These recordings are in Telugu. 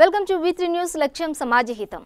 వెల్కమ్ టు V3 న్యూస్ లక్ష్యం సమాజహితం.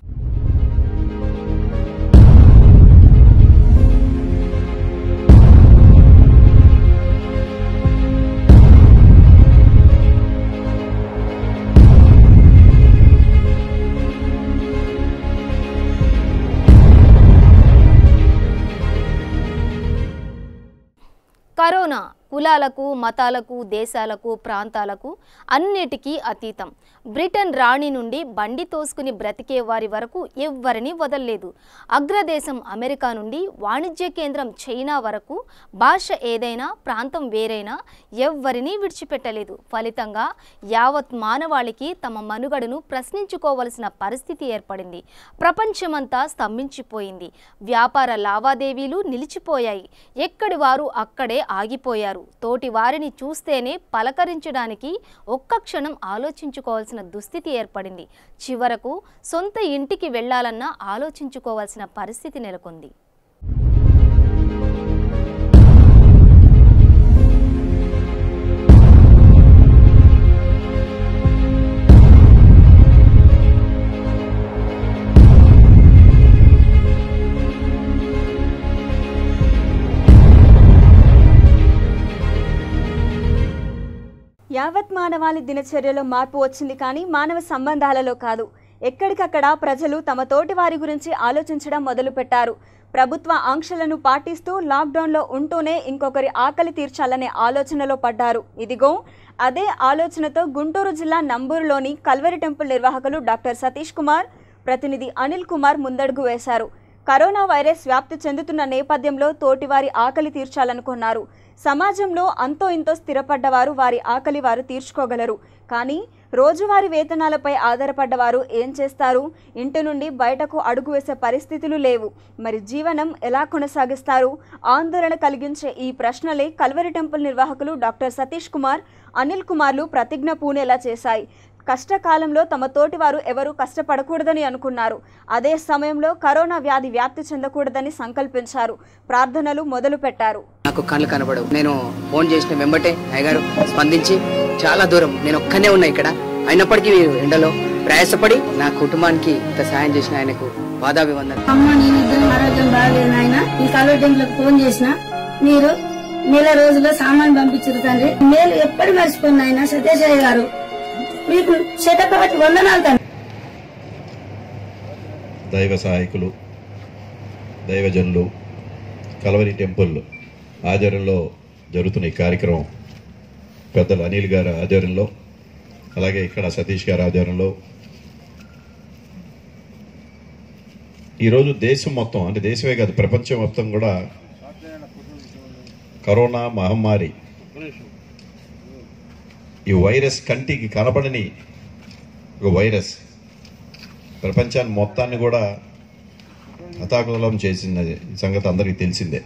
కరోనా కులాలకు మతాలకు దేశాలకు ప్రాంతాలకు అన్నిటికీ అతీతం. బ్రిటన్ రాణి నుండి బండి తోసుకుని బ్రతికే వారి వరకు ఎవ్వరిని వదలలేదు. అగ్రదేశం అమెరికా నుండి వాణిజ్య కేంద్రం చైనా వరకు భాష ఏదైనా ప్రాంతం వేరైనా ఎవ్వరిని విడిచిపెట్టలేదు. ఫలితంగా యావత్ మానవాళికి తమ మనుగడను ప్రశ్నించుకోవలసిన పరిస్థితి ఏర్పడింది. ప్రపంచమంతా స్తంభించిపోయింది. వ్యాపార లావాదేవీలు నిలిచిపోయాయి. ఎక్కడి వారు అక్కడే ఆగిపోయారు. తోటి వారిని చూస్తేనే పలకరించడానికి ఒక్క క్షణం ఆలోచించుకోవాల్సిన దుస్థితి ఏర్పడింది. చివరకు సొంత ఇంటికి వెళ్లాలన్నా ఆలోచించుకోవాల్సిన పరిస్థితి నెలకొంది. యావత్ మానవాళి దినచర్యలో మార్పు వచ్చింది, కానీ మానవ సంబంధాలలో కాదు. ఎక్కడికక్కడ ప్రజలు తమ తోటి వారి గురించి ఆలోచించడం మొదలుపెట్టారు. ప్రభుత్వ ఆంక్షలను పాటిస్తూ లాక్డౌన్లో ఉంటూనే ఇంకొకరి ఆకలి తీర్చాలనే ఆలోచనలో పడ్డారు. ఇదిగో అదే ఆలోచనతో గుంటూరు జిల్లా నంబూరులోని కల్వరి టెంపుల్ నిర్వాహకులు డాక్టర్ సతీష్ కుమార్, ప్రతినిధి అనిల్ కుమార్ ముందడుగు వేశారు. కరోనా వైరస్ వ్యాప్తి చెందుతున్న నేపథ్యంలో తోటివారి ఆకలి తీర్చాలనుకున్నారు. సమాజంలో అంతో ఇంతో స్థిరపడ్డవారు వారి ఆకలి వారు తీర్చుకోగలరు, కానీ రోజువారీ వేతనాలపై ఆధారపడ్డవారు ఏం చేస్తారు? ఇంటి నుండి బయటకు అడుగు వేసే పరిస్థితులు లేవు. మరి జీవనం ఎలా కొనసాగిస్తారు? ఆందోళన కలిగించే ఈ ప్రశ్నలే కల్వరి టెంపుల్ నిర్వాహకులు డాక్టర్ సతీష్ కుమార్, అనిల్ కుమార్లు ప్రతిజ్ఞ పూనేలా చేశాయి. కష్టకాలంలో తమ తోటి వారు ఎవరూ కష్టపడకూడదని అనుకున్నారు. అదే సమయంలో కరోనా వ్యాధి వ్యాప్తి చెందకూడదని సంకల్పించారు. ప్రార్థనలు మొదలు పెట్టారు. నాకు కళ్ళు కనబడవు. నేను ఫోన్ చేసిన వెంబటే అయ్యగారు స్పందించి చాలా దూరం నేను ఒక్కనే ఉన్నా ఇక్కడ, అయినప్పటికీ మీరు ఎండలో ప్రయాసపడి నా కుటుంబానికి ఇంత సాయం చేసిన ఆయనకు పాదాభివందనం. అమ్మ నేను ఇద్దరు ఆరోగ్యం బాగలేదు నాయన, ఈ కల్వరి టెంపుల్ ఫోన్ చేసిన మీరు నెల రోజుల్లో సామాన్ పంపించారు తండ్రి. మేలు ఎప్పటి మర్చిపోయిన ఆయన సత్యసాయి గారు, మీకు శతకోటి వందనాలు తండ్రి. దైవ సహాయకులు, దైవజనులు, కల్వరి టెంపుల్ ఆధ్వర్యంలో జరుగుతున్న ఈ కార్యక్రమం పెద్దలు అనిల్ గారి ఆధ్వర్యంలో, అలాగే ఇక్కడ సతీష్ గారి ఆధ్వర్యంలో ఈరోజు దేశం మొత్తం, అంటే దేశమే కాదు ప్రపంచం మొత్తం కూడా కరోనా మహమ్మారి, ఈ వైరస్ కంటికి కనబడని ఒక వైరస్ ప్రపంచాన్ని మొత్తాన్ని కూడా అతాకులం చేసింది సంగతి అందరికీ తెలిసిందే.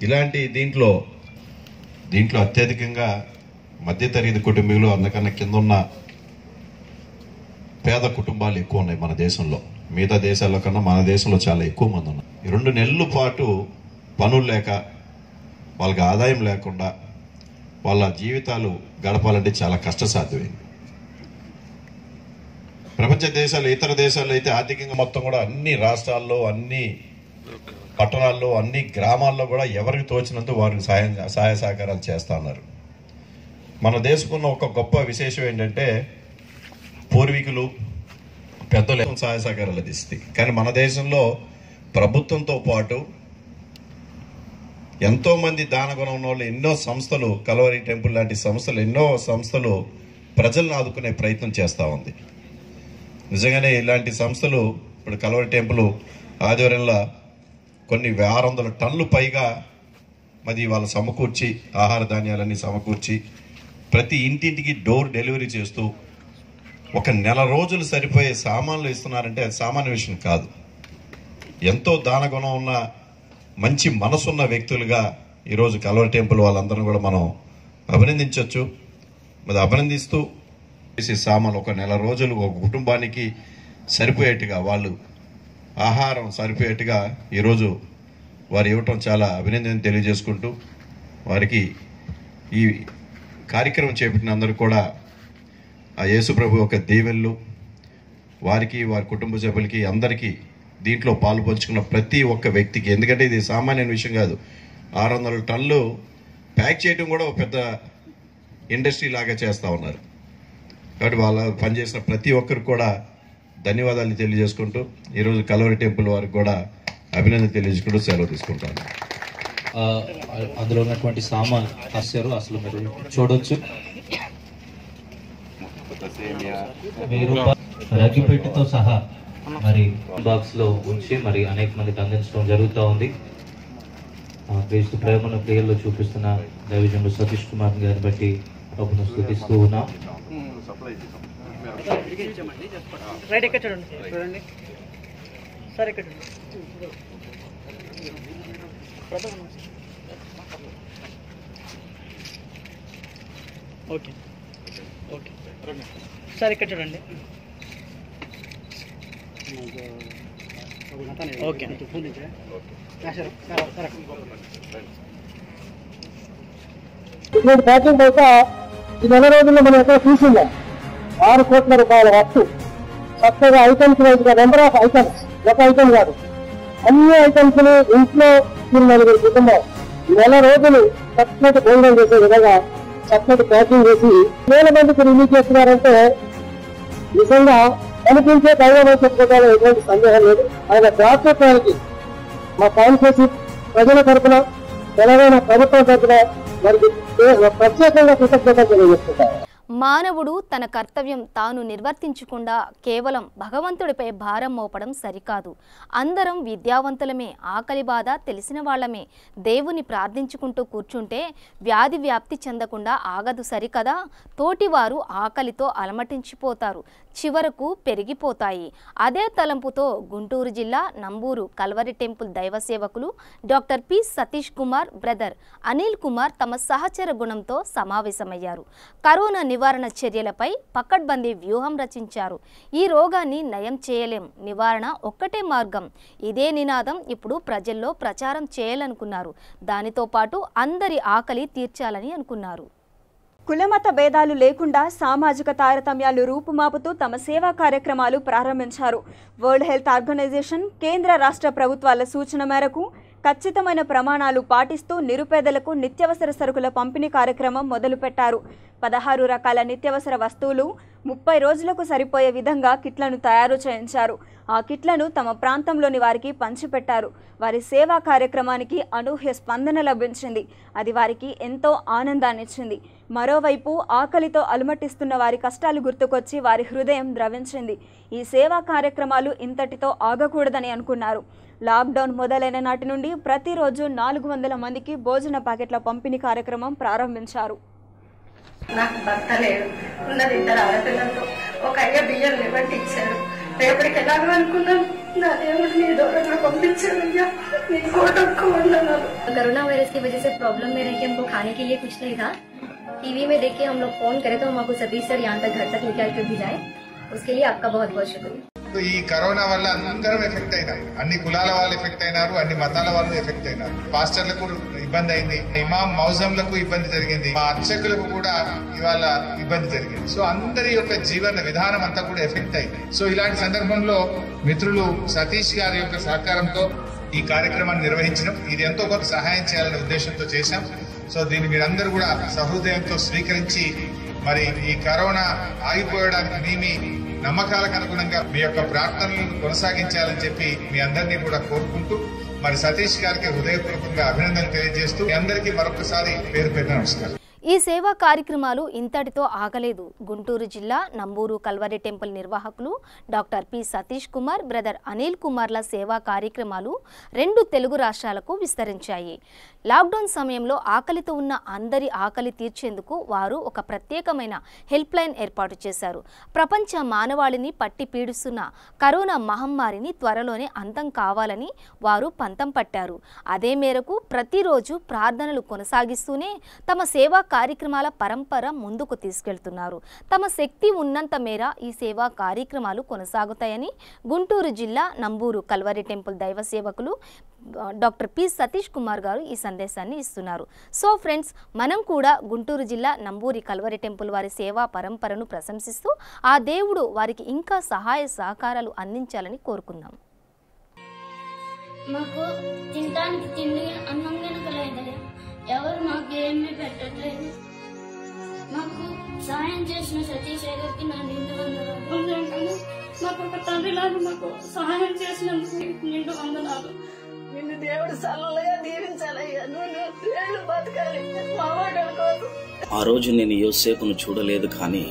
ఇలాంటి దీంట్లో అత్యధికంగా మధ్యతరగతి కుటుంబీకులు, అందుకన్నా కింద ఉన్న పేద కుటుంబాలు ఎక్కువ ఉన్నాయి మన దేశంలో. మిగతా దేశాల కన్నా మన దేశంలో చాలా ఎక్కువ మంది ఉన్నారు. ఈ 2 నెలల పాటు పనులు లేక, వాళ్ళకి ఆదాయం లేకుండా వాళ్ళ జీవితాలు గడపాలంటే చాలా కష్టసాధ్యమైంది. ప్రపంచ దేశాలు, ఇతర దేశాల్లో అయితే ఆర్థికంగా మొత్తం కూడా అన్ని రాష్ట్రాల్లో, అన్ని పట్టణాల్లో, అన్ని గ్రామాల్లో కూడా ఎవరికి తోచినంత వారికి సహాయ సహకారాలు చేస్తూ ఉన్నారు. మన దేశంలో ఒక గొప్ప విశేషం ఏంటంటే పూర్వీకులు పెద్దలు సహాయ సహకారాలు అందిస్తాయి. కానీ మన దేశంలో ప్రభుత్వంతో పాటు ఎంతో మంది దానగుణం ఉన్న వాళ్ళు, ఎన్నో సంస్థలు, కల్వరి టెంపుల్ లాంటి సంస్థలు, ఎన్నో సంస్థలు ప్రజలను ఆదుకునే ప్రయత్నం చేస్తూ ఉంది. నిజంగానే ఇలాంటి సంస్థలు ఇప్పుడు కల్వరి టెంపుల్ ఆధ్వర్యంలో కొన్ని 600 టన్నులు పైగా మరి వాళ్ళు సమకూర్చి, ఆహార ధాన్యాలన్నీ సమకూర్చి ప్రతి ఇంటింటికి డోర్ డెలివరీ చేస్తూ 1 నెల రోజులు సరిపోయే సామాన్లు ఇస్తున్నారంటే అది సామాన్య విషయం కాదు. ఎంతో దానగుణం ఉన్న, మంచి మనసున్న వ్యక్తులుగా ఈరోజు కల్వరి టెంపుల్ వాళ్ళందరూ కూడా మనం అభినందించవచ్చు. మరి అభినందిస్తూ సామాన్లు 1 నెల రోజులు ఒక కుటుంబానికి సరిపోయేట్టుగా, వాళ్ళు ఆహారం సరిపోయేట్టుగా ఈరోజు వారు ఇవ్వటం చాలా అభినందన తెలియజేసుకుంటూ, వారికి ఈ కార్యక్రమం చేపట్టిన అందరూ కూడా ఆ యేసు ప్రభు యొక్క దీవెనలు వారికి, వారి కుటుంబ సభ్యులకి, అందరికీ, దీంట్లో పాలు పంచుకున్న ప్రతి ఒక్క వ్యక్తికి, ఎందుకంటే ఇది సామాన్య విషయం కాదు. 600 టన్నులు ప్యాక్ చేయడం కూడా ఒక పెద్ద ఇండస్ట్రీ లాగా చేస్తూ ఉన్నారు. కాబట్టి వాళ్ళ పనిచేసిన ప్రతి ఒక్కరికి కూడా ధన్యవాదాలు తెలియజేసుకుంటూ ఈరోజు కల్వరి టెంపుల్ వారికి కూడా అభినందన తెలియజేసుకుంటూ సెలవు తీసుకుంటాను. అందులో ఉన్నటువంటి సామాన్ హాస్యారు అసలు మీరు చూడొచ్చు. రగ్గిపెట్టితో సహా మరి బాక్స్ లో ఉంచి మరి అనేక మందికి అందించడం జరుగుతూ ఉంది. క్రీస్తు ప్రేమను క్రియల్లో చూపిస్తున్న దైవజనుడు సతీష్ కుమార్ గారిని బట్టి ప్రభును స్తుతిస్తూ ఉన్నాం. ఓకే ఓకే సార్ ఇక్కడ చూడండి. ఓకే ఇటువంటి ప్యాకింగ్ బహుశా ఈ నెల రోజుల్లో మనం ఎక్కడ చూసిందాం. 6 కోట్ల రూపాయల వస్తు చక్కగా ఐటమ్స్ వైజ్గా నెంబర్ ఆఫ్ ఐటమ్స్, ఒక ఐటమ్ కాదు, అన్ని ఐటమ్స్ ని ఇంట్లో మీరు 4 కుటుంబం నెల రోజులు చక్కటి భోజనం చేసే విధంగా చక్కటి ప్యాకింగ్ చేసి వేల మందికి రిలీజ్ చేస్తున్నారంటే నిజంగా కనిపించే దైవం చెప్పుకోవడానికి ఎటువంటి సందేహం లేదు. ఆయన దాతృత్వానికి మా కాన్స్టిట్యూన్సీ ప్రజల తరఫున, తెలంగాణ ప్రభుత్వం తరఫున వారికి ప్రత్యేకంగా కృతజ్ఞతలు తెలియజేస్తున్నారు. మానవుడు తన కర్తవ్యం తాను నిర్వర్తించకుండా కేవలం భగవంతుడిపై భారం మోపడం సరికాదు. అందరం విద్యావంతులమే, ఆకలి బాధ తెలిసిన వాళ్ళమే. దేవుని ప్రార్థించుకుంటూ కూర్చుంటే వ్యాధి వ్యాప్తి చెందకుండా ఆగదు సరికదా. తోటివారు ఆకలితో అలమటించిపోతారు, చివరకు పెరిగిపోతాయి. అదే తలంపుతో గుంటూరు జిల్లా నంబూరు కల్వరి టెంపుల్ దైవ సేవకులు doctor P Satish Kumar, brother Anil Kumar తమ సహచర గుణంతో సమావేశమయ్యారు. కరోనా నివారణ చర్యలపై పకడ్బందీ వ్యూహం రచించారు. ఈ రోగాన్ని నయం చేయలేం, నివారణ ఒక్కటే మార్గం. ఇదే నినాదం ఇప్పుడు ప్రజల్లో ప్రచారం చేయాలనుకున్నారు. దానితో పాటు అందరి ఆకలి తీర్చాలని అనుకున్నారు. కులమత భేదాలు లేకుండా సామాజిక తారతమ్యాలు రూపుమాపుతూ తమ సేవా కార్యక్రమాలు ప్రారంభించారు. వరల్డ్ హెల్త్ ఆర్గనైజేషన్, కేంద్ర రాష్ట్ర ప్రభుత్వాల సూచన మేరకు ఖచ్చితమైన ప్రమాణాలు పాటిస్తూ నిరుపేదలకు నిత్యావసర సరుకుల పంపిణీ కార్యక్రమం మొదలుపెట్టారు. 16 రకాల నిత్యావసర వస్తువులు 30 రోజులకు సరిపోయే విధంగా కిట్లను తయారు చేయించారు. ఆ కిట్లను తమ ప్రాంతంలోని వారికి పంచిపెట్టారు. వారి సేవా కార్యక్రమానికి అనూహ్య స్పందన లభించింది. అది వారికి ఎంతో ఆనందాన్నిచ్చింది. మరోవైపు ఆకలితో అలుమటిస్తున్న వారి కష్టాలు గుర్తుకొచ్చి వారి హృదయం ద్రవించింది. ఈ సేవా కార్యక్రమాలు ఇంతటితో ఆగకూడదని అనుకున్నారు. లాక్డౌన్ మొదలైన నాటి నుండి ప్రతిరోజు 400 మందికి భోజన ప్యాకెట్ల పంపిణీ కార్యక్రమం ప్రారంభించారు. నాకు భర్త లేడు, ఉన్నది 2 ఆడపిల్లలతో. ఒక అయ్య బియ్యం లేబట్టి ఇచ్చారు. రేపటికి ఎలాగో అనుకున్నాను, నా దేవుడు నీ దూరంగా పంపించాడు. అయ్యా నీ కోటకు వందనాలు. कोरोना वायरस की वजह से प्रॉब्लम में रह के हमको खाने के लिए कुछ नहीं था. टीवी में देख के हम लोग फोन करे तो हमको सतीश सर यहाँ तक घर तक निकाल के भी जाए. उसके लिए आपका बहुत बहुत शुक्रिया. ఈ కరోనా వల్ల అందరం ఎఫెక్ట్ అయినారు. అన్ని కులాల వాళ్ళు ఎఫెక్ట్ అయినారు, అన్ని మతాల వాళ్ళు ఎఫెక్ట్ అయినారు. పాస్టర్లకు ఇబ్బంది అయింది, ఇమాం మౌజంలకు ఇబ్బంది జరిగింది, మా అర్చకులకు కూడా ఇవాళ ఇబ్బంది జరిగింది. సో అందరి యొక్క జీవన విధానం అంతా కూడా ఎఫెక్ట్ అయింది. సో ఇలాంటి సందర్భంలో మిత్రులు సతీష్ గారి యొక్క సహకారంతో ఈ కార్యక్రమాన్ని నిర్వహించడం, ఇది ఎంతో కొంత సహాయం చేయాలనే ఉద్దేశంతో చేశాం. సో దీన్ని మీరందరూ కూడా సహృదయంతో స్వీకరించి మరి ఈ కరోనా ఆగిపోయడానికి మీ నమ్మకాలకు అనుగుణంగా మీ యొక్క ప్రార్థనలను కొనసాగించాలని చెప్పి మీ అందరినీ కూడా కోరుకుంటూ మరి సతీష్ గారికి హృదయపూర్వకంగా అభినందనలు తెలియజేస్తూ మీ అందరికీ మరొకసారి పేరు పేరు నమస్కారం. ఈ సేవా కార్యక్రమాలు ఇంతటితో ఆగలేదు. గుంటూరు జిల్లా నంబూరు కల్వరి టెంపుల్ నిర్వాహకులు doctor P Satish Kumar, brother Anil కుమార్ల సేవా కార్యక్రమాలు 2 తెలుగు రాష్ట్రాలకు విస్తరించాయి. లాక్డౌన్ సమయంలో ఆకలితో ఉన్న అందరి ఆకలి తీర్చేందుకు వారు ఒక ప్రత్యేకమైన హెల్ప్ లైన్ ఏర్పాటు చేశారు. ప్రపంచ మానవాళిని పట్టి పీడిస్తున్న కరోనా మహమ్మారిని త్వరలోనే అంతం కావాలని వారు పంతం పట్టారు. అదే మేరకు ప్రతిరోజు ప్రార్థనలు కొనసాగిస్తూనే తమ సేవా కార్యక్రమాల పరంపర ముందుకు తీసుకెళ్తున్నారు. తమ శక్తి ఉన్నంత మేర ఈ సేవా కార్యక్రమాలు కొనసాగుతాయని గుంటూరు జిల్లా నంబూరు కల్వరి టెంపుల్ దైవ సేవకులు డాక్టర్ పి సతీష్ కుమార్ గారు ఈ సందేశాన్ని ఇస్తున్నారు. సో ఫ్రెండ్స్, మనం కూడా గుంటూరు జిల్లా నంబూరి కల్వరి టెంపుల్ వారి సేవా పరంపరను ప్రశంసిస్తూ ఆ దేవుడు వారికి ఇంకా సహాయ సహకారాలు అందించాలని కోరుకుందాం. మాకు తినడానికి తిండి అన్నం కనుకలేదయ్యా, ఎవరు మాకు ఏమీ పెట్టట్లేదు. మాకు సాయం చేసిన సతీష్ గారికి నా నిండు వందనాలు. మాకు ఒక తండ్రిలాగా మాకు సహాయం చేసినందుకు నిండు వందనాలు. నిన్ను దేవుడు సల్లగా దీవించాలయ్యా, నువ్వు ఏళ్ళు బతకాలి మా వాడల కోసం. ఆ రోజు నేను యోసేపును చూడలేదు, కానీ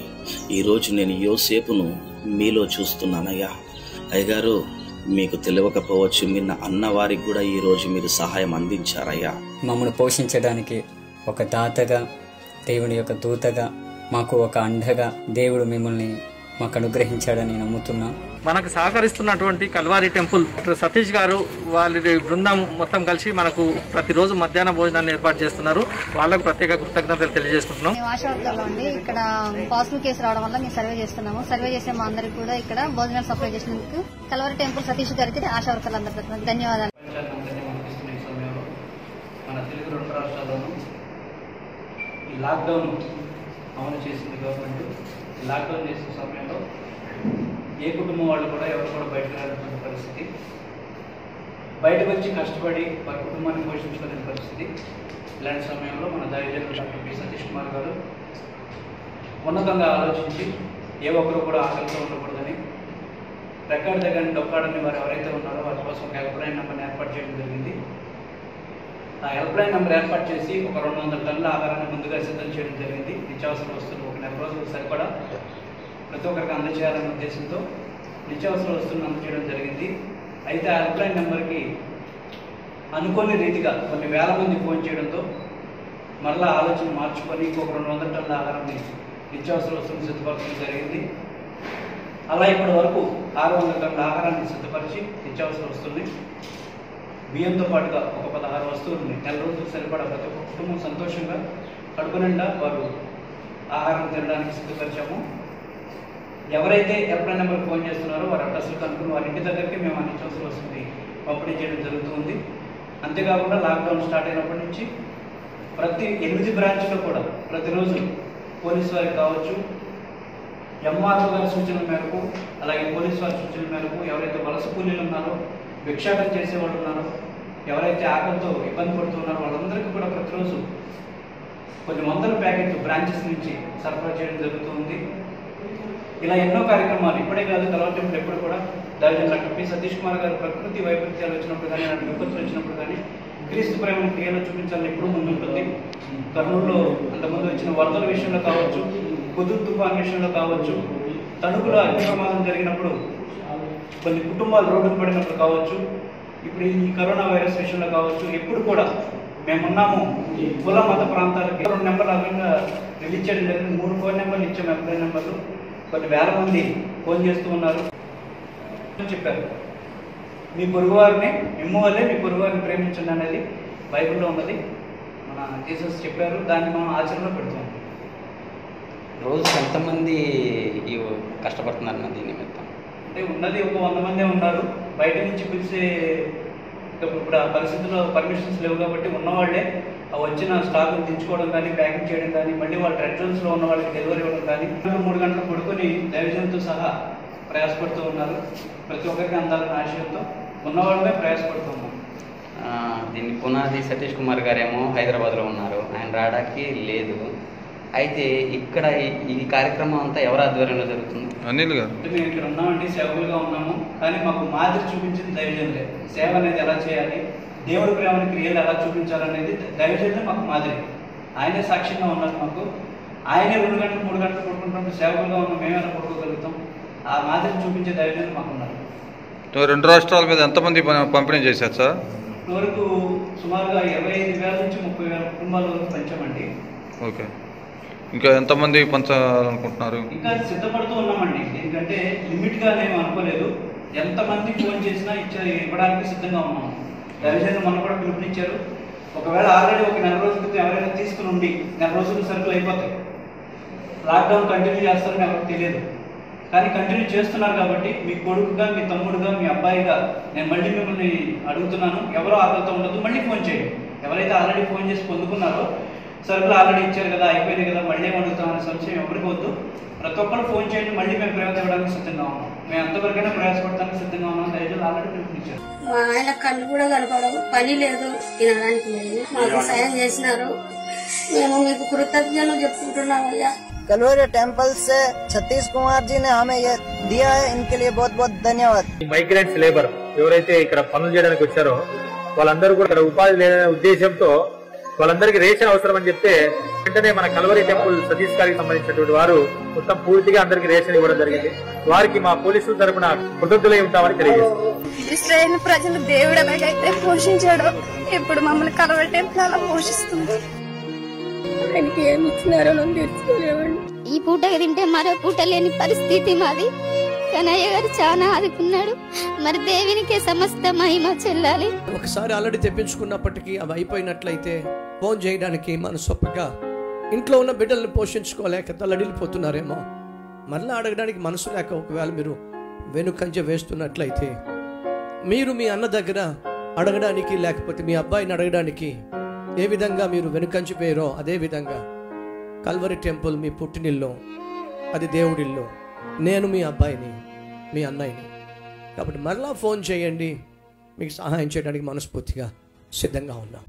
ఈ రోజు నేను యోసేపును మీలో చూస్తున్నానయ్యా. అయ్యగారు, మీకు తెలియకపోవచ్చు, నిన్న అన్నవారికి కూడా ఈ రోజు మీరు సహాయం అందించారయ్యా. మమ్మల్ని పోషించడానికి ఒక దాతగా, దేవుని యొక్క దూతగా, మాకు ఒక అండగా దేవుడు మిమ్మల్ని మాకు అనుగ్రహించాడని నమ్ముతున్నా. మనకు సహకరిస్తున్నటువంటి కల్వారి టెంపుల్ సతీష్ గారు వాళ్ళ బృందం మొత్తం కలిసి మనకు ప్రతిరోజు మధ్యాహ్న భోజనాన్ని ఏర్పాటు చేస్తున్నారు. వాళ్ళకు ప్రత్యేక కృతజ్ఞతలు తెలియజేసుకుంటున్నాం. మేము ఆశావర్కర్లో ఉండి ఇక్కడ పాజిటివ్ కేసు రావడం వల్ల మేము సర్వే చేస్తున్నాము. సర్వే చేసే మా అందరికి కూడా ఇక్కడ భోజనాలు సప్లై చేసినందుకు కల్వారి టెంపుల్ సతీష్ గారికి ఆశావర్కర్లందరి తరఫున ధన్యవాదాలు. మన తెలుగు 2 రాష్ట్రాల్లోనూ ఈ లాక్డౌన్ అమలు చేసింది గవర్నమెంట్. ఈ లాక్డౌన్ చేసిన సమయంలో ఏ కుటుంబం వాళ్ళు కూడా ఎవరు కూడా బయటకు రానటువంటి పరిస్థితి, బయటకు వచ్చి కష్టపడి వారి కుటుంబాన్ని పోషించుకునే పరిస్థితి. ఇలాంటి సమయంలో మన దైవజనులు డాక్టర్ పి సతీష్ కుమార్ గారు ఉన్నతంగా ఆలోచించి ఏ ఒక్కరు కూడా ఆకలితో ఉండకూడదని రెక్కాడి దగ్గర డొక్కాడని వారు ఎవరైతే ఉన్నారో వారి కోసం ఒక హెల్ప్ లైన్ నెంబర్ని ఏర్పాటు చేయడం జరిగింది. ఆ హెల్ప్ లైన్ నెంబర్ ఏర్పాటు చేసి ఒక 200 టన్నుల ఆహారాన్ని ముందుగా సిద్ధం చేయడం జరిగింది. నిత్యావసర వస్తువులు ఒక 4 రోజులకు సరిపడా ప్రతి ఒక్కరికి అందజేయాలనే ఉద్దేశంతో నిత్యావసర వస్తువులను అందజేయడం జరిగింది. అయితే ఆ హెల్ప్ లైన్ నెంబర్కి అనుకోని రీతిగా కొన్ని వేల మంది ఫోన్ చేయడంతో మరలా ఆలోచన మార్చుకొని ఇంకొక 200 టన్నుల ఆహారాన్ని నిత్యావసర వస్తువులను సిద్ధపరచడం జరిగింది. అలా ఇప్పటి వరకు 600 టన్నుల ఆహారాన్ని సిద్ధపరిచి నిత్యావసర వస్తువుల్ని బియ్యంతో పాటుగా ఒక 16 వస్తువులని 4 రోజులకు సరిపడా ప్రతి ఒక్క కుటుంబం సంతోషంగా కడుపు నిండా వారు ఆహారం తినడానికి సిద్ధపరిచాము. ఎవరైతే హెల్ప్లైన్ నెంబర్కి ఫోన్ చేస్తున్నారో వారి అడ్రస్లు కనుక్కుని వారి ఇంటి దగ్గరికి మేము ఆ నిత్యావసర వస్తువుని పంపిణీ చేయడం జరుగుతుంది. అంతేకాకుండా లాక్డౌన్ స్టార్ట్ అయినప్పటి నుంచి ప్రతి 8 బ్రాంచ్లో కూడా ప్రతిరోజు పోలీసు వారికి కావచ్చు, ఎంఆర్ఓ గారి సూచనల మేరకు, అలాగే పోలీసు వారి సూచనల మేరకు ఎవరైతే వలస కూలీలు ఉన్నారో, భిక్షాటన చేసేవాళ్ళు ఉన్నారో, ఎవరైతే ఆకలితో ఇబ్బంది పడుతున్నారో వాళ్ళందరికీ కూడా ప్రతిరోజు కొన్ని వందల ప్యాకెట్లు బ్రాంచెస్ నుంచి సరఫరా చేయడం జరుగుతుంది. ఇలా ఎన్నో కార్యక్రమాలు ఇప్పుడే కాదు, కల్వరి టెంపుల్ ఎప్పుడు కూడా దైవజనులు డాక్టర్ పి సతీష్ కుమార్ గారు ప్రకృతి వైపరీత్యాలు వచ్చినప్పుడు కానీ, అలాంటి విపత్తులు వచ్చినప్పుడు కానీ క్రీస్తు ప్రేమను క్రియలో చూపించాలని ఎప్పుడూ ముందుంటుంది. కర్నూలులో అంతకుముందు వచ్చిన వరదల విషయంలో కావచ్చు, కుదురు తుఫాన్ విషయంలో కావచ్చు, తణుకులో అగ్ని ప్రమాదం జరిగినప్పుడు కొన్ని కుటుంబాలు రోడ్డుకు పడినప్పుడు కావచ్చు, ఇప్పుడు ఈ కరోనా వైరస్ విషయంలో కావచ్చు, ఎప్పుడు కూడా మేమున్నాము. కుల మత ప్రాంతాలకి 2 నెంబర్లు అదనంగా రిలీజ్ చేయడం జరిగింది. 3 ఫోన్ నెంబర్లు ఇచ్చాము, హెల్ప్లైన్ నెంబర్లు. కొన్ని వేల మంది ఫోన్ చేస్తూ ఉన్నారు. చెప్పారు, మీ పొరుగువారిని మిమ్ము వల్లే మీ పొరుగువారిని ప్రేమించండి అనేది బైబిల్లో ఉన్నది. మన జీసస్ చెప్పారు, దాన్ని మనం ఆచరణలో పెడుతున్నాం. రోజు ఎంతమంది కష్టపడుతున్నారు దీని నిమిత్తం? అంటే ఉన్నది ఒక 100 మందే ఉన్నారు. బయట నుంచి పిలిచే ఇప్పుడు ఆ పరిస్థితుల్లో పర్మిషన్స్ లేవు కాబట్టి ఉన్నవాళ్లే వచ్చిన స్టాక్ను దించుకోవడం కానీ, ప్యాకింగ్ చేయడం కానీ, మళ్ళీ వాళ్ళ రెడ్ జోన్స్లో ఉన్న వాళ్ళకి డెలివరీ ఇవ్వడం కానీ 3 గంటలు పడుకొని దైవజనులతో సహా ప్రయాసపడుతూ ఉన్నారు. ప్రతి ఒక్కరికి అందాలన్న ఆశయంతో ఉన్నవాళ్ళమే ప్రయాసపడుతూ ఉన్నారు. దీన్ని పునాది సతీష్ కుమార్ గారేమో హైదరాబాద్లో ఉన్నారు, ఆయన రావడానికి లేదు. అయితే ఇక్కడ ఈ కార్యక్రమం అంతా ఎవరి ఆధ్వర్యంలో జరుగుతుంది? అనిల్ గారు. మేము ఇక్కడ ఉన్నామండి, సేవకులుగా ఉన్నాము. కానీ మాకు మాదిరి చూపించింది దైవజనులే. సేవ అనేది ఎలా చేయాలి, దేవుడి ప్రేమని క్రియలు ఎలా చూపించాలనేది దైవజనులే మాకు మాదిరి. ఆయనే సాక్ష్యంగా ఉన్నారు మాకు. ఆయనే 2 గంటలు 3 గంటలు పడుకుంటున్నప్పుడు సేవకులుగా ఉన్నాం, మేమైనా పడుకోగలుగుతాం. ఆ మాదిరి చూపించే దైవజనులు మాకున్నారు. 2 రాష్ట్రాల మీద ఎంతమంది పంపిణీ చేశారు సార్? వరకు సుమారుగా 25,000 నుంచి 30,000 కుటుంబాల వరకు పంచామండి. ఓకే, ఇంకా ఎంతమంది పంచాలనుకుంటున్నారు? ఇంకా సిద్ధపడుతూ ఉన్నామండి. ఎందుకంటే లిమిట్గా నేను అనుకోలేదు. ఎంతమంది ఫోన్ చేసినా ఇవ్వడానికి సిద్ధంగా ఉన్నాము. దైవజనులు మొన్న కూడా పిలుపునిచ్చారు. ఒకవేళ ఆల్రెడీ ఒక నెల రోజుల క్రితం ఎవరైనా తీసుకుని ఉండి నెల రోజులు సరుకులు అయిపోతాయి. లాక్డౌన్ కంటిన్యూ చేస్తారని ఎవరికి తెలియదు, కానీ కంటిన్యూ చేస్తున్నారు కాబట్టి మీ కొడుకుగా, మీ తమ్ముడుగా, మీ అబ్బాయిగా నేను మళ్ళీ మిమ్మల్ని అడుగుతున్నాను, ఎవరో ఆకలితో ఉండదు, మళ్ళీ ఫోన్ చేయండి. ఎవరైతే ఆల్రెడీ ఫోన్ చేసి పొందుకున్నారో సరుకులు ఆల్రెడీ ఇచ్చారు కదా, అయిపోయింది కదా, మళ్ళీ అడుగుతామనే సంశయం ఎవరికి వద్దు. ప్రతి ఒక్కరు ఫోన్ చేయండి, మళ్ళీ మేము ప్రయాసం ఇవ్వడానికి సిద్ధంగా ఉన్నాం. మేము ఎంతవరకైనా ప్రయాసపడటానికి సిద్ధంగా ఉన్నాం. దయచేసి ఆల్రెడీ పిలుపునిచ్చారు. మా ఆయన కళ్ళు కూడా కనపడవు, పని లేదు, తినడానికి లేదు. మాకు సాయం చేసినారు, మేము మీకు కృతజ్ఞతలు చెప్పుకుంటున్నాం అయ్యా. कलवरी टेम्पल से सतीश कुमार जी ने हमें ये दिया है, इनके लिए बहुत बहुत धन्यवाद। మైగ్రెంట్స్ లేబర్ ఎవరైతే ఇక్కడ పనులు చేయడానికి వచ్చారో వాళ్ళందరూ కూడా ఇక్కడ ఉపాధి లేదనే ఉద్దేశంతో వాళ్ళందరికీ రేషన్ అవసరం అని చెప్తే వెంటనే మన కల్వరి టెంపుల్ సతీష్ గారికి సంబంధించినటువంటి వారు మొత్తం పూర్తిగా అందరికి రేషన్ ఇవ్వడం జరిగింది. వారికి మా పోలీసుల తరపున కృతజ్ఞతలై ఉంటామని తెలియజేస్తారు. ఇస్రాయేల్ ప్రజలు దేవుడు ఎలాగైతే పోషించాడో ఇప్పుడు మమ్మల్ని కల్వరి టెంపుల్ అలా పోషిస్తుంది. ఆయనకి ఏమి ఇచ్చినారో తెలుసుకోలేవండి. ఈ పూట తింటే మరో పూట లేని పరిస్థితి మాది. కనయ్య గారు చాలా ఆదుకున్నాడు. మరి దేవునికే సమస్త మహిమ చెల్లాలి. ఒకసారి ఆల్రెడీ తెప్పించుకున్నప్పటికీ అవి అయిపోయినట్లయితే ఫోన్ చేయడానికి మనసొప్పగా ఇంట్లో ఉన్న బిడ్డలను పోషించుకోలేక తల్లడిల్లిపోతున్నారేమో, మరలా అడగడానికి మనసు లేక ఒకవేళ మీరు వెనుకంజ వేస్తున్నట్లయితే మీరు మీ అన్న దగ్గర అడగడానికి, లేకపోతే మీ అబ్బాయిని అడగడానికి ఏ విధంగా మీరు వెనుకంచిపోయారో అదే విధంగా కల్వరి టెంపుల్ మీ పుట్టినిల్లో, అది దేవుడిల్లో, నేను మీ అబ్బాయిని, మీ అన్నయ్యని. కాబట్టి మరలా ఫోన్ చేయండి, మీకు సహాయం చేయడానికి మనస్ఫూర్తిగా సిద్ధంగా ఉన్నాం.